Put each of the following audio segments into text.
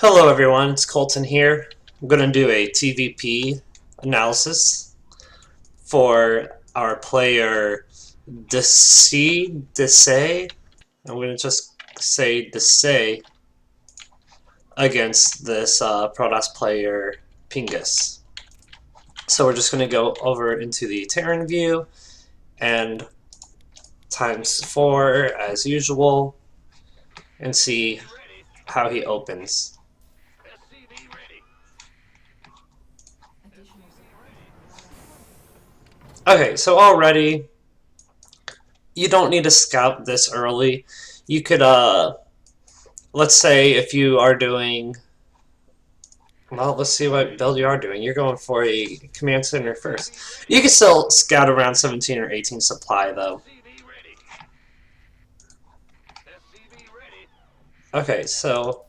Hello everyone, it's Colton here. I'm going to do a TvP analysis for our player Desay. I'm going to just say Desay against this Protoss player Pingus. So we're just going to go over into the Terran view and ×4 as usual and see how he opens. Okay, so already you don't need to scout this early. You could, let's say if you are doing, well, let's see what build you are doing. You're going for a command center first. You can still scout around 17 or 18 supply, though. Okay, so,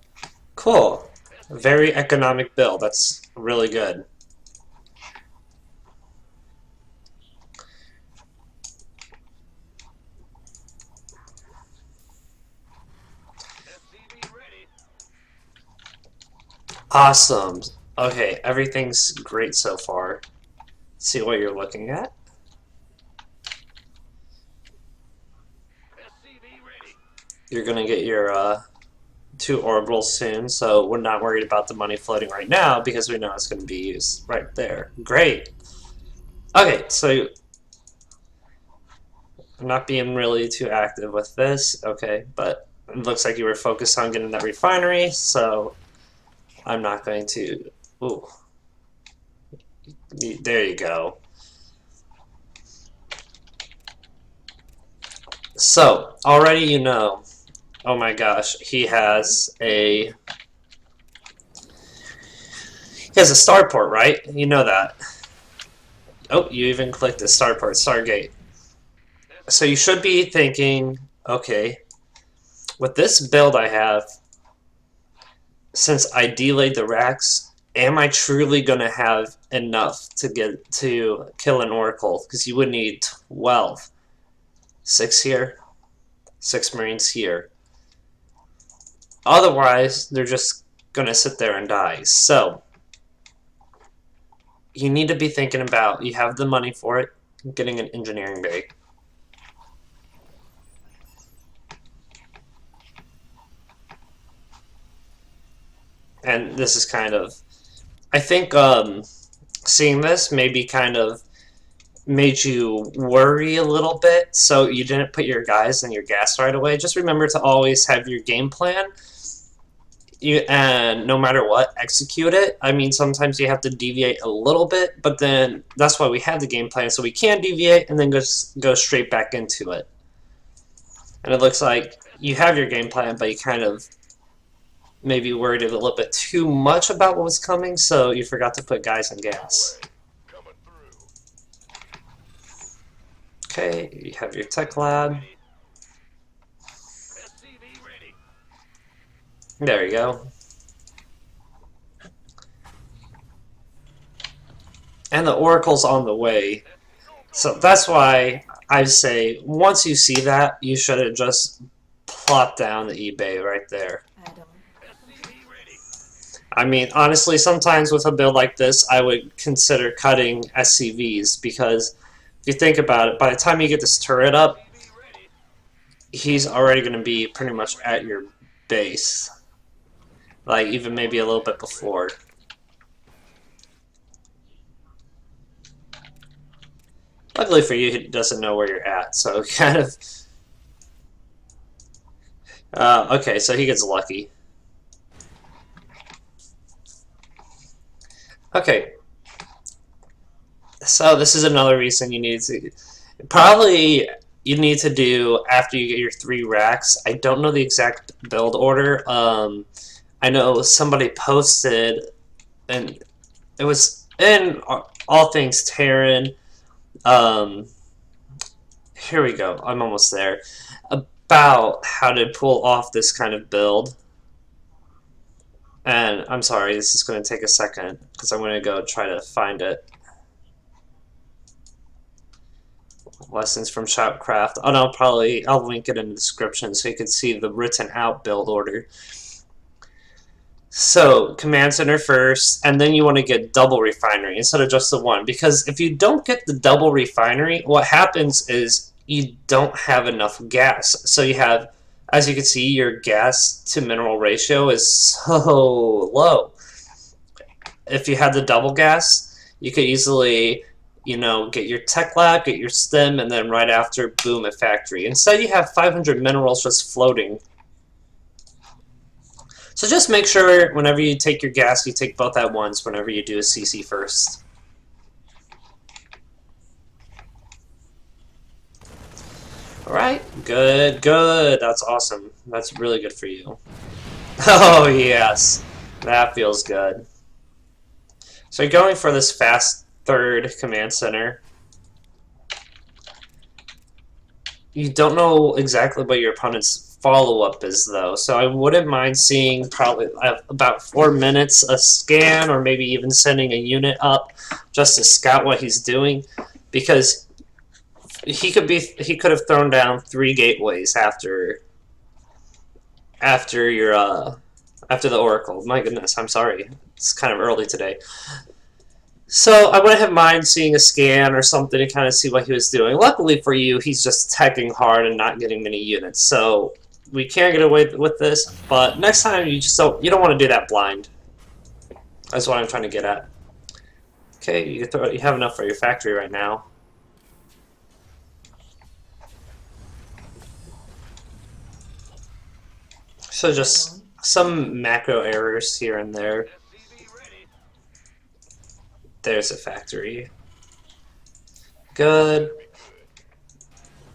cool. Very economic build. That's really good. Awesome. Okay, everything's great so far. See what you're looking at. You're gonna get your 2 orbitals soon, so we're not worried about the money floating right now because we know it's going to be used right there. Great. Okay, so I'm not being really too active with this, okay, but it looks like you were focused on getting that refinery, so I'm not going to... Ooh. There you go. So, already you know, oh my gosh, he has a starport, right? You know that. Oh, you even clicked the starport, Stargate. So you should be thinking, okay, with this build I have, since I delayed the racks, am I truly going to have enough to get to kill an Oracle? Because you would need 12. 6 here, 6 Marines here. Otherwise, they're just going to sit there and die. So, you need to be thinking about, you have the money for it, getting an engineering bay. And this is kind of, I think seeing this maybe kind of made you worry a little bit, so you didn't put your guys in your gas right away. Just remember to always have your game plan, and no matter what, execute it. I mean, sometimes you have to deviate a little bit, but then that's why we have the game plan, so we can deviate and then just go straight back into it. And it looks like you have your game plan, but you kind of maybe worried a little bit too much about what was coming, so you forgot to put guys in gas. Okay, you have your tech lab. There you go. And the Oracle's on the way. So that's why I say once you see that, you should have just plopped down the eBay right there. I mean, honestly, sometimes with a build like this, I would consider cutting SCVs because if you think about it, by the time you get this turret up, he's already going to be pretty much at your base. Like, even maybe a little bit before. Luckily for you, he doesn't know where you're at, so kind of... okay, so he gets lucky. Okay. So this is another reason you need to... Probably you need to do after you get your 3 racks. I don't know the exact build order. I know somebody posted, and it was in All Things Terran. Here we go. I'm almost there. About how to pull off this kind of build. And I'm sorry, this is going to take a second because I'm going to go try to find it. Lessons from Shopcraft. Oh no, I'll link it in the description so you can see the written out build order. So, command center first, and then you want to get double refinery instead of just the one. Because if you don't get the double refinery, what happens is you don't have enough gas. So you have, as you can see, your gas to mineral ratio is so low. If you had the double gas, you could easily, get your tech lab, get your stem, and then right after, boom, a factory. Instead, you have 500 minerals just floating. So just make sure whenever you take your gas, you take both at once whenever you do a CC first. Alright, good, good. That's awesome. That's really good for you. Oh, yes. That feels good. So you're going for this fast third command center. You don't know exactly what your opponent's follow-up is, though, so I wouldn't mind seeing probably about 4 minutes a scan, or maybe even sending a unit up just to scout what he's doing, because he could have thrown down 3 gateways after the Oracle. My goodness, I'm sorry. It's kind of early today. So I wouldn't have mind seeing a scan or something to kind of see what he was doing. Luckily for you, he's just teching hard and not getting many units. So we can't get away with this. But next time, you don't want to do that blind. That's what I'm trying to get at. Okay, you have enough for your factory right now. So just some macro errors here and there. There's a factory. Good.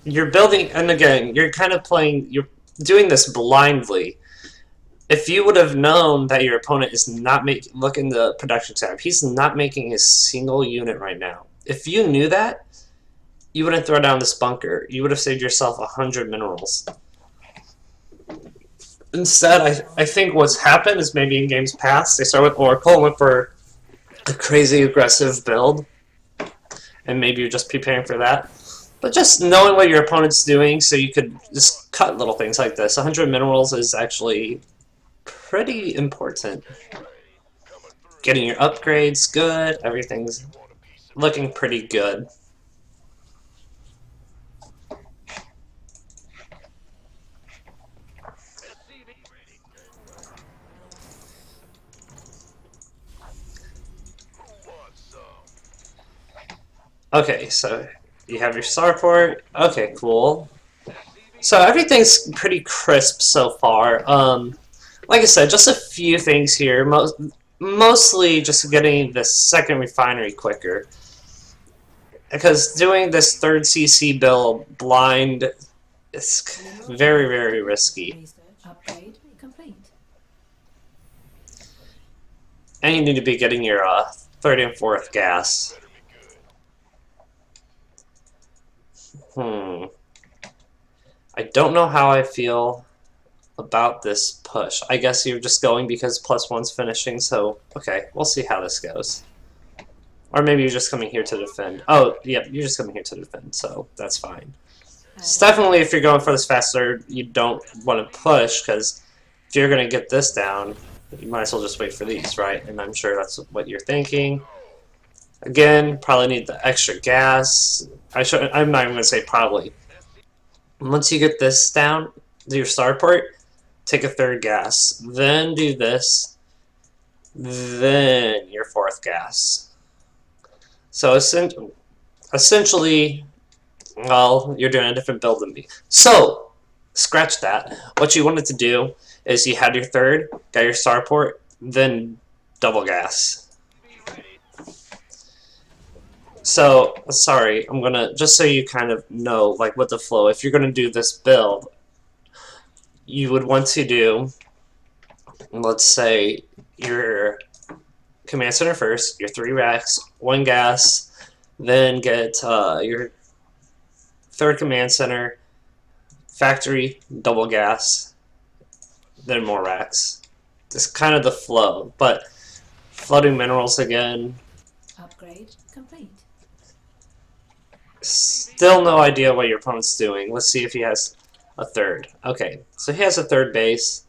You're building, and again, you're kind of playing, you're doing this blindly. If you would have known that your opponent is not making, look in the production tab, he's not making a single unit right now. If you knew that, you wouldn't throw down this bunker. You would have saved yourself 100 minerals. Instead, I think what's happened is maybe in games past, they started with Oracle and went for a crazy aggressive build, and maybe you're just preparing for that. But just knowing what your opponent's doing, so you could just cut little things like this. 100 minerals is actually pretty important. Getting your upgrades good, everything's looking pretty good. Okay, so you have your starport. Okay, cool. So everything's pretty crisp so far. Like I said, just a few things here. Mostly just getting the second refinery quicker. Because doing this third CC build blind is very, very risky. And you need to be getting your third and fourth gas. I don't know how I feel about this push. I guess you're just going because +1's finishing, so okay, we'll see how this goes. Or maybe you're just coming here to defend. Oh, yeah, you're just coming here to defend, so that's fine. It's definitely, if you're going for this faster, you don't want to push, because if you're going to get this down, you might as well just wait for these, right? And I'm sure that's what you're thinking. Again, probably need the extra gas. I'm not even going to say probably. Once you get this down, do your starport, take a third gas, then do this, then your fourth gas. So essentially, well, you're doing a different build than me. So, scratch that. What you wanted to do is you had your third, got your starport, then double gas. So, sorry, I'm gonna, just so you kind of know, like, what the flow, if you're gonna do this build, you would want to do, let's say, your command center first, your 3 racks, 1 gas, then get your third command center, factory, double gas, then more racks. Just kind of the flow, but floating minerals again. Upgrade complete. Still no idea what your opponent's doing. Let's see if he has a third. Okay, so he has a third base.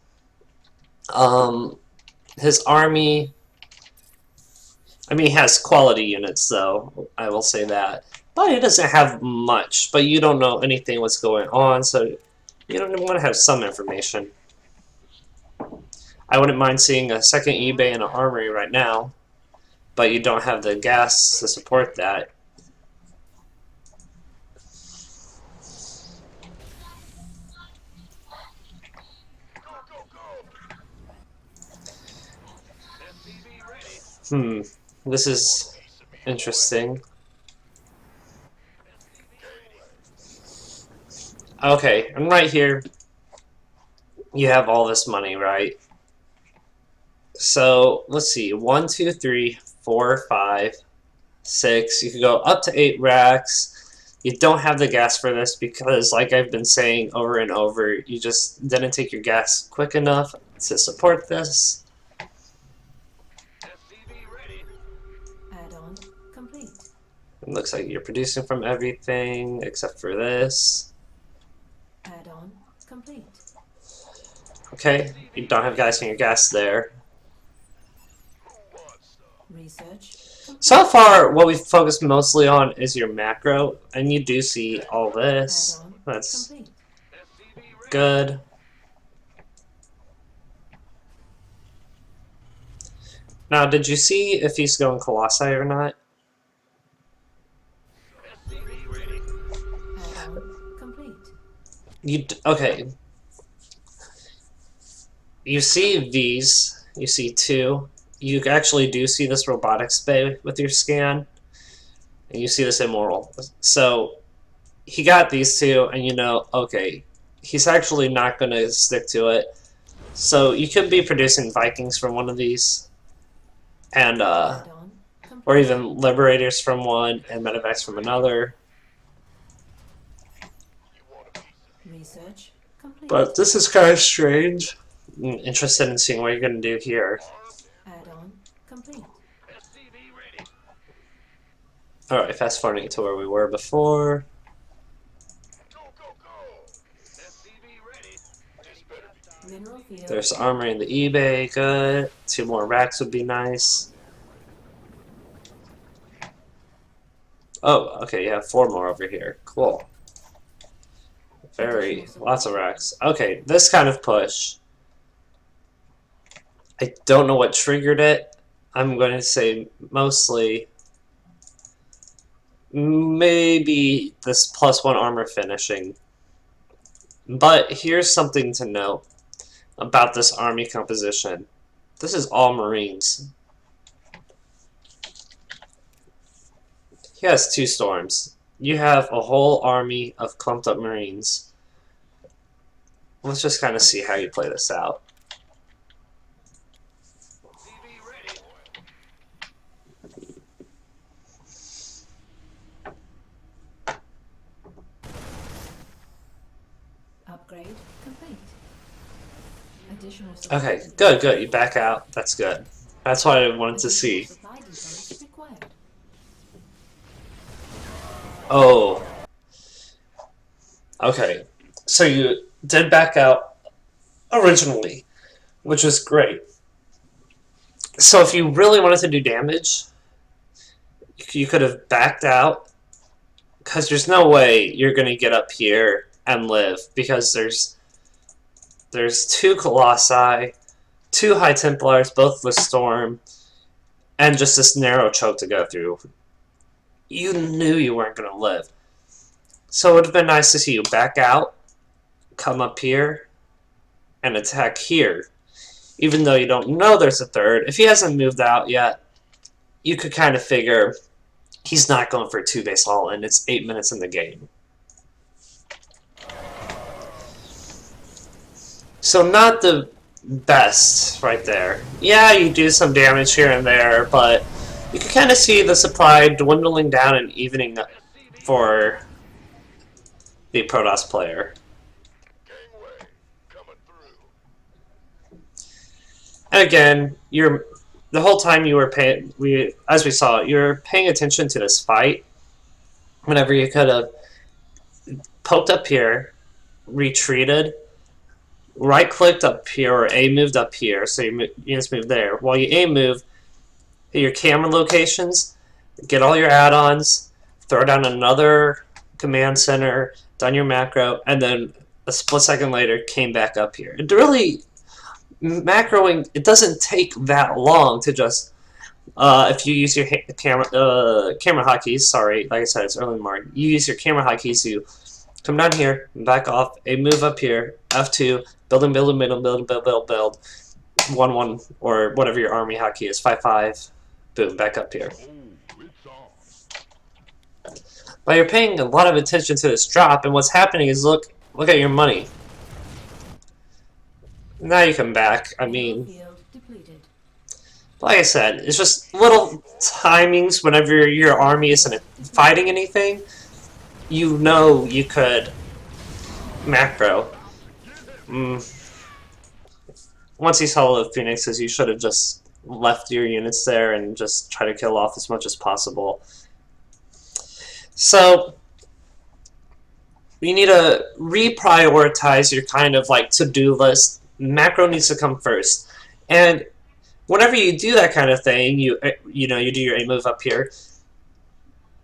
His army, I mean, he has quality units, though, I will say that. But he doesn't have much, but you don't know anything what's going on, so you don't want to have some information. I wouldn't mind seeing a second eBay and an armory right now, but you don't have the gas to support that. This is interesting. Okay, and right here, you have all this money, right? So, let's see, 1, 2, 3, 4, 5, 6. You could go up to 8 racks. You don't have the gas for this because, like I've been saying over and over, you just didn't take your gas quick enough to support this. Add-on complete. It looks like you're producing from everything except for this. Add-on complete. Okay, you don't have gas in your gas there. Research complete. So far, what we've focused mostly on is your macro, and you do see all this. Add-on That's complete. good. Now, did you see if he's going Colossi or not? Add-on complete. Okay. You see these. You see 2. You actually do see this robotics bay with your scan. And you see this immoral. So, he got these 2, and you know, okay, he's actually not going to stick to it. So, you could be producing Vikings from one of these. And, Add-on complete. or even Liberators from one, and Medevacs from another. Research complete. But this is kind of strange. I'm interested in seeing what you're going to do here. Add-on complete. Alright, fast forwarding to where we were before. Mineral field. There's armory in the eBay, good. 2 more racks would be nice. Oh, okay, you have 4 more over here. Cool. Lots of racks. Okay, this kind of push. I don't know what triggered it. I'm going to say mostly maybe this +1 armor finishing. But here's something to note about this army composition. This is all Marines. He has 2 storms. You have a whole army of clumped up Marines. Let's just kind of see how you play this out. Upgrade complete. Additional Okay, supply good. You back out. That's good. That's what I wanted to Additional see. supply depots required. Oh. Okay. So you did back out originally, which was great. So if you really wanted to do damage, you could have backed out, because there's no way you're going to get up here and live, because there's 2 Colossi, 2 High Templars, both with Storm, and just this narrow choke to go through. You knew you weren't going to live. So it would have been nice to see you back out, come up here, and attack here. Even though you don't know there's a 3rd. If he hasn't moved out yet, you could kind of figure he's not going for a 2 base haul, and it's 8 minutes in the game. So not the best right there. Yeah, you do some damage here and there, but you can kind of see the supply dwindling down and evening up for the Protoss player. And again, the whole time you were paying, as we saw, you're paying attention to this fight. Whenever you could have poked up here, retreated, right clicked up here or A moved up here, so your units move there. While you A move, hit your camera locations, get all your add-ons, throw down another command center, done your macro, and then a split second later came back up here. It really, macroing, it doesn't take that long to just, if you use your camera hotkeys, sorry, like I said, it's early in the morning, you use your camera hotkeys, you come down here, back off, a move up here, F2, build and build and build and build and build, build, build, 1-1, or whatever your army hotkey is, 5-5, boom, back up here. But you're paying a lot of attention to this drop, and what's happening is look at your money. Now you come back. I mean, like I said, it's just little timings whenever your army isn't fighting anything. You know you could macro. Once you saw the phoenixes, you should have just left your units there and just try to kill off as much as possible. So you need to reprioritize your kind of like to-do list. Macro needs to come first, and whenever you do that kind of thing, you do your A move up here.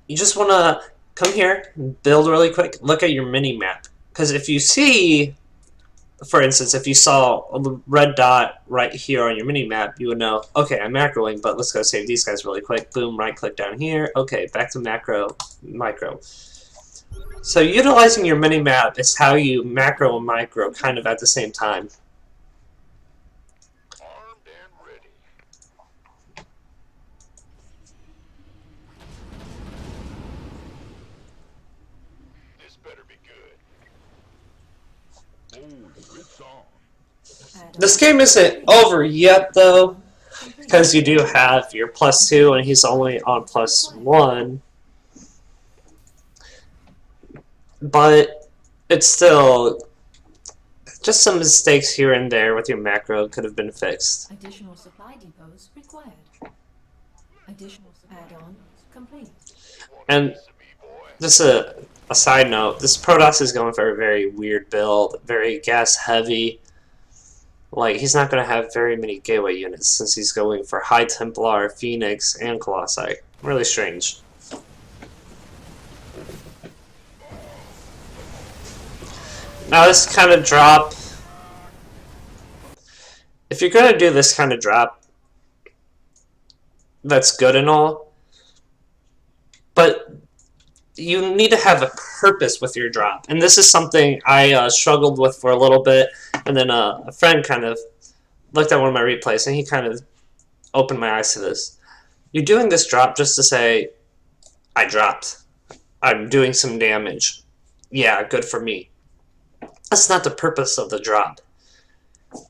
You just want to come here, build really quick, look at your mini map, because if you see, for instance, if you saw a red dot right here on your mini map, you would know, okay, I'm macroing, but let's go save these guys really quick. Boom, right click down here. Okay, back to macro, micro. So utilizing your mini map is how you macro and micro kind of at the same time. Armed and ready. This better be good. Oh, it's on. This game isn't over yet, though, because you do have your +2 and he's only on +1. But it's still just some mistakes here and there with your macro could have been fixed. Additional supply depots required. Additional add-on complete. And just a side note, this Protoss is going for a very weird build, very gas heavy. Like, he's not going to have very many gateway units since he's going for High Templar, Phoenix, and Colossi. Really strange. Now this kind of drop, if you're going to do this kind of drop, that's good and all, but you need to have a purpose with your drop. And this is something I struggled with for a little bit, and then a friend kind of looked at one of my replays, and he kind of opened my eyes to this. You're doing this drop just to say, I dropped. I'm doing some damage. Yeah, good for me. That's not the purpose of the drop.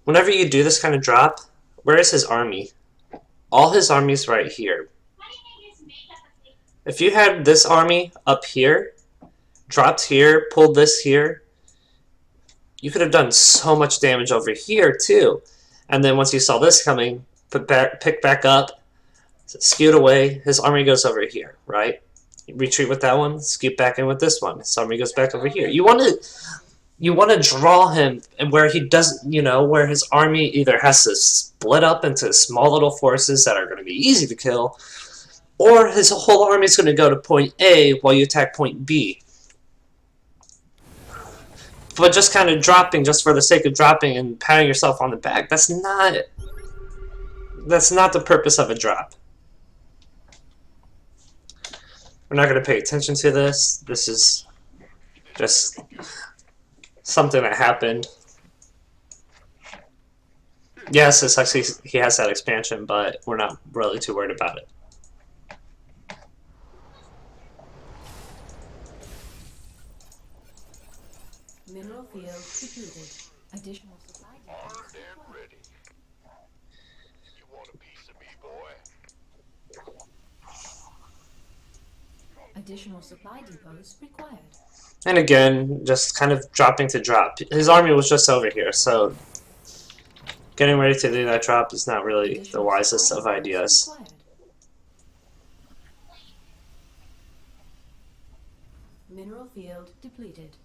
Whenever you do this kind of drop, where is his army? All his army's right here. If you had this army up here, dropped here, pulled this here, you could have done so much damage over here too. And then once you saw this coming, pick back up, scoot away, his army goes over here, right? You retreat with that one, scoot back in with this one, his army goes back over here. You want to draw him where he doesn't, where his army either has to split up into small little forces that are going to be easy to kill, or his whole army is going to go to point A while you attack point B. But just kind of dropping just for the sake of dropping and patting yourself on the back, that's not the purpose of a drop. We're not going to pay attention to this. This is just something that happened. Yes, it's actually he has that expansion, but we're not really too worried about it. Mineral field depleted. Additional supply depots Armed and required. ready. You want a piece of me, boy? Additional supply depots required. And again, just kind of dropping to drop. His army was just over here, so getting ready to do that drop is not really the Additional wisest supply of depots ideas. required. Mineral field depleted.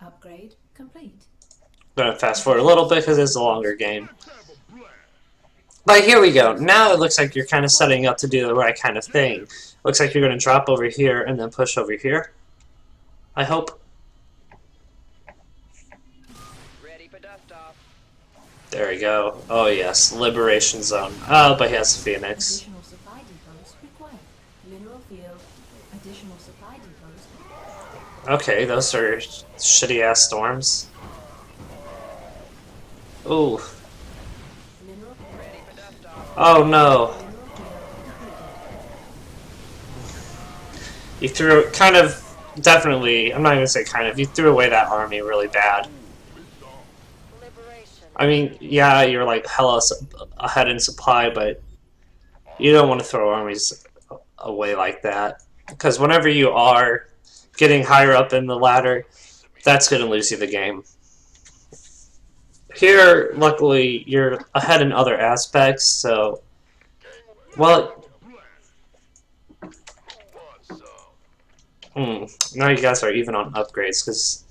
Upgrade complete. I'm gonna fast forward a little bit because it's a longer game. But here we go. Now it looks like you're kind of setting up to do the right kind of thing. Looks like you're gonna drop over here and then push over here. I hope. Ready for dust off. There we go. Oh yes, Liberation Zone. Oh, but he has Phoenix. Additional supply depots required. Mineral field. Additional supply depots. Okay, those are shitty ass storms. Ooh. Mineral Ready for dust off. Oh no. mineral field completed. You threw kind of definitely. I'm not gonna say kind of. You threw away that army really bad. Liberation. I mean, yeah, you're like hella ahead in supply, but you don't want to throw armies away like that. Because whenever you are getting higher up in the ladder, that's going to lose you the game. Here, luckily, you're ahead in other aspects, so... Well... Now you guys are even on upgrades, because...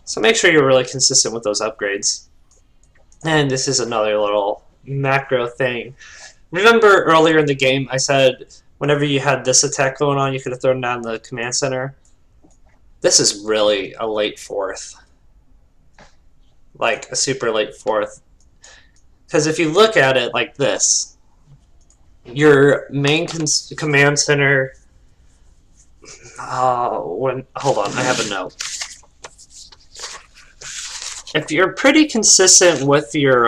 So make sure you're really consistent with those upgrades. And this is another little macro thing. Remember earlier in the game I said whenever you had this attack going on you could have thrown down the command center? This is really a late fourth. Like a super late fourth. Because if you look at it like this, your main command center... hold on, I have a note. If you're pretty consistent with your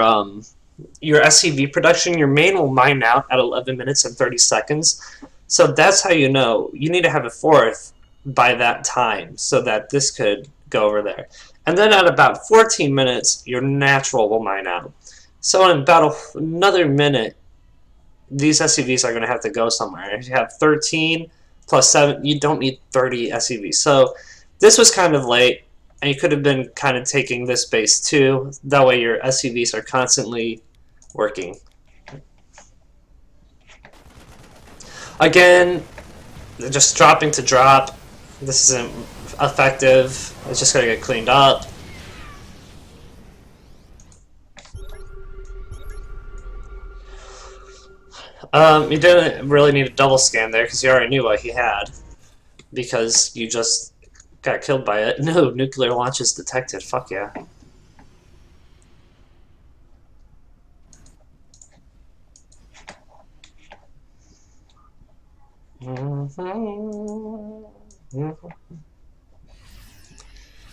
SCV production, your main will mine out at 11 minutes and 30 seconds. So that's how you know you need to have a fourth by that time so that this could go over there. And then at about 14 minutes, your natural will mine out. So in about another minute, these SCVs are going to have to go somewhere. If you have 13 plus 7, you don't need 30 SCVs. So this was kind of late. And you could have been kind of taking this base too. That way your SCVs are constantly working. Again, just dropping to drop. This isn't effective. It's just going to get cleaned up. You didn't really need a double scan there because you already knew what he had. Because you just... got killed by it. No, nuclear launches detected. Fuck yeah.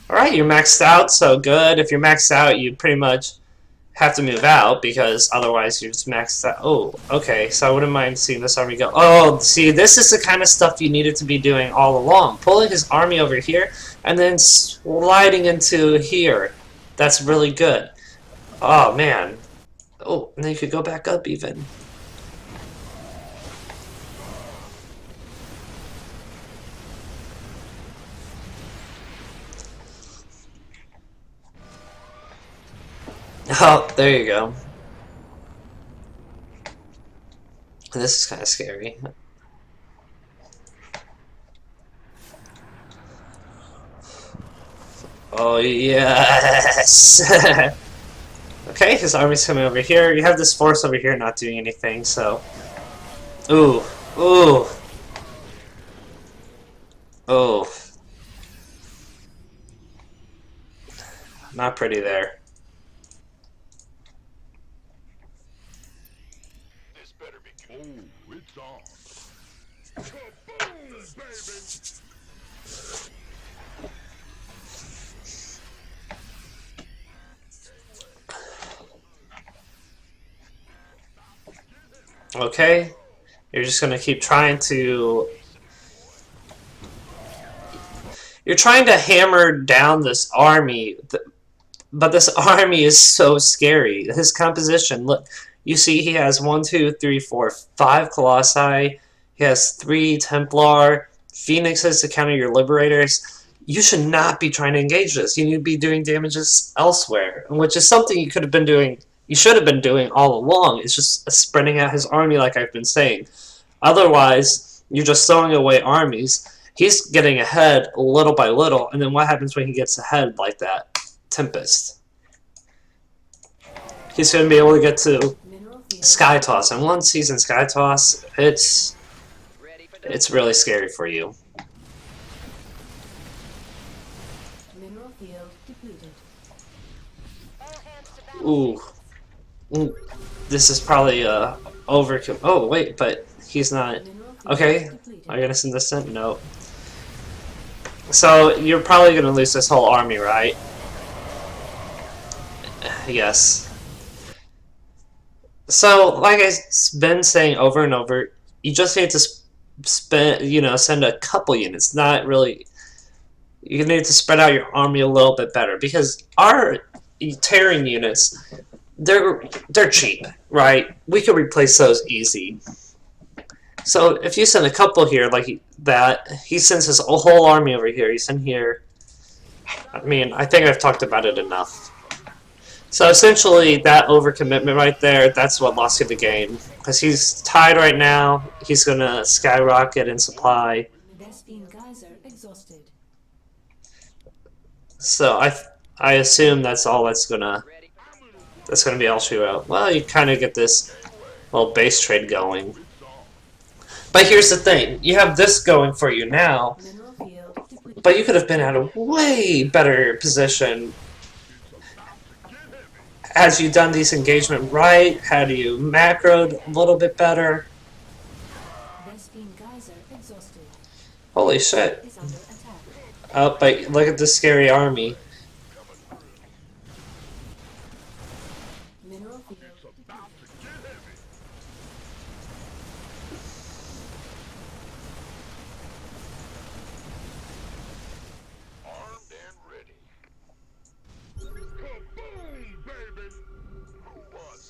Alright, you're maxed out, so good. If you're maxed out, you pretty much have to move out, because otherwise you're just maxed out. Oh, okay, so I wouldn't mind seeing this army go. Oh, see, this is the kind of stuff you needed to be doing all along. Pulling his army over here, and then sliding into here. That's really good. Oh, man. Oh, and then you could go back up even. Oh, there you go. This is kind of scary. Oh, yes! Okay, his army's coming over here. You have this force over here not doing anything, so... Ooh. Ooh. Oh. Not pretty there. This better be good. Oh, it's on. Kaboom, baby! Okay, you're just gonna keep trying to... You're trying to hammer down this army, but this army is so scary. His composition, look, you see he has 1, 2, 3, 4, 5 Colossi, he has 3 Templar, Phoenixes to counter your Liberators. You should not be trying to engage this. You need to be doing damages elsewhere, which is something you could have been doing... You should have been doing all along. It's just spreading out his army like I've been saying. Otherwise, you're just throwing away armies. He's getting ahead little by little, and then what happens when he gets ahead like that? Tempest. He's going to be able to get to Mineral field. Sky Toss, and once he's in Sky Toss, it's Ready for dust off. really scary for you. Mineral field depleted. Ooh. Ooh. This is probably overkill. Oh wait, but he's not. Mineral field Okay, depleted. are you gonna send this in? No. So you're probably gonna lose this whole army, right? Yes. So, like I've been saying over and over, you just need to send a couple units. Not really. You need to spread out your army a little bit better because our Terran units, they're cheap, right? We can replace those easy. So if you send a couple here like that, he sends his whole army over here. You send here. I mean, I think I've talked about it enough. So essentially, that overcommitment right there, that's what lost you the game. Because he's tied right now. He's going to skyrocket in supply. Vespine geyser exhausted. So I assume that's all Ready for that's gonna be all she wrote. Well, you kind of get this little base trade going. But here's the thing: you have this going for you now, Mineral field depleted. but you could have been at a way better position had you done these engagement right. Had you macroed a little bit better. Vespine geyser exhausted. Holy shit! Is under attack. Oh, but look at this scary army. Mineral field depleted. Armed and ready. Kaboom, baby! Who wants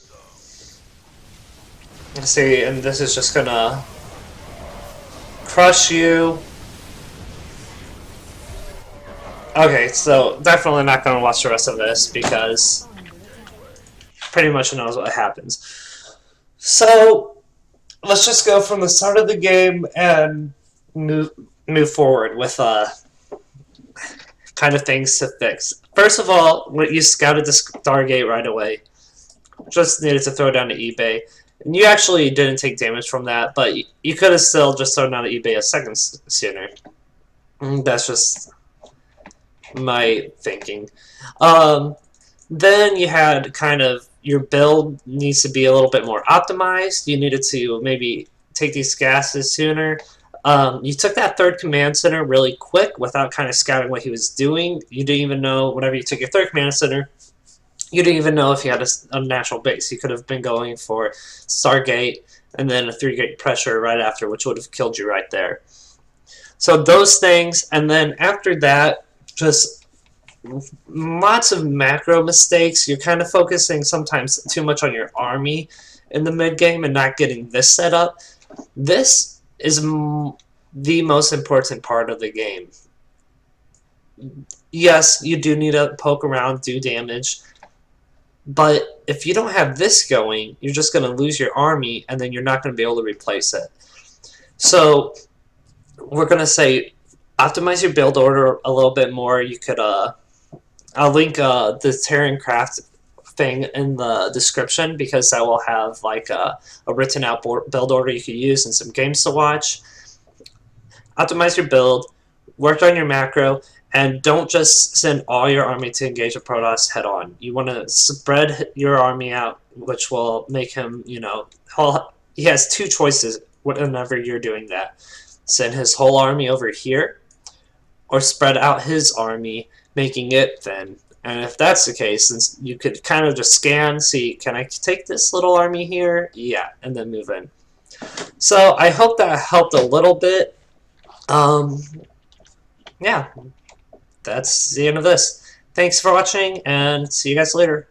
some? See, and this is just gonna crush you. Okay, so definitely not gonna watch the rest of this because Under attack. pretty much knows what happens. So let's just go from the start of the game and move forward with kind of things to fix. First of all, when you scouted the Stargate right away, just needed to throw down to eBay. And you actually didn't take damage from that, but you could have still just thrown down to eBay a second sooner. That's just my thinking. Then you had kind of your build needs to be a little bit more optimized. You needed to maybe take these gases sooner. You took that third command center really quick without kind of scouting what he was doing. You didn't even know, whenever you took your third command center, you didn't even know if he had a natural base. You could have been going for Stargate and then a 3-gate pressure right after, which would have killed you right there. So those things, and then after that, just lots of macro mistakes. You're kind of focusing sometimes too much on your army in the mid game and not getting this set up. This is the most important part of the game. Yes, you do need to poke around, do damage, but if you don't have this going, you're just going to lose your army and then you're not going to be able to replace it. So we're going to say optimize your build order a little bit more. You could I'll link the Terran craft thing in the description because that will have like a written out build order you could use and some games to watch. Optimize your build, work on your macro, and don't just send all your army to engage a Protoss head on. You want to spread your army out, which will make him, he has two choices whenever you're doing that. Send his whole army over here, or spread out his army, making it thin. And if that's the case, then you could kind of just scan, see, can I take this little army here? Yeah, and then move in. So I hope that helped a little bit. Yeah, that's the end of this. Thanks for watching, and see you guys later.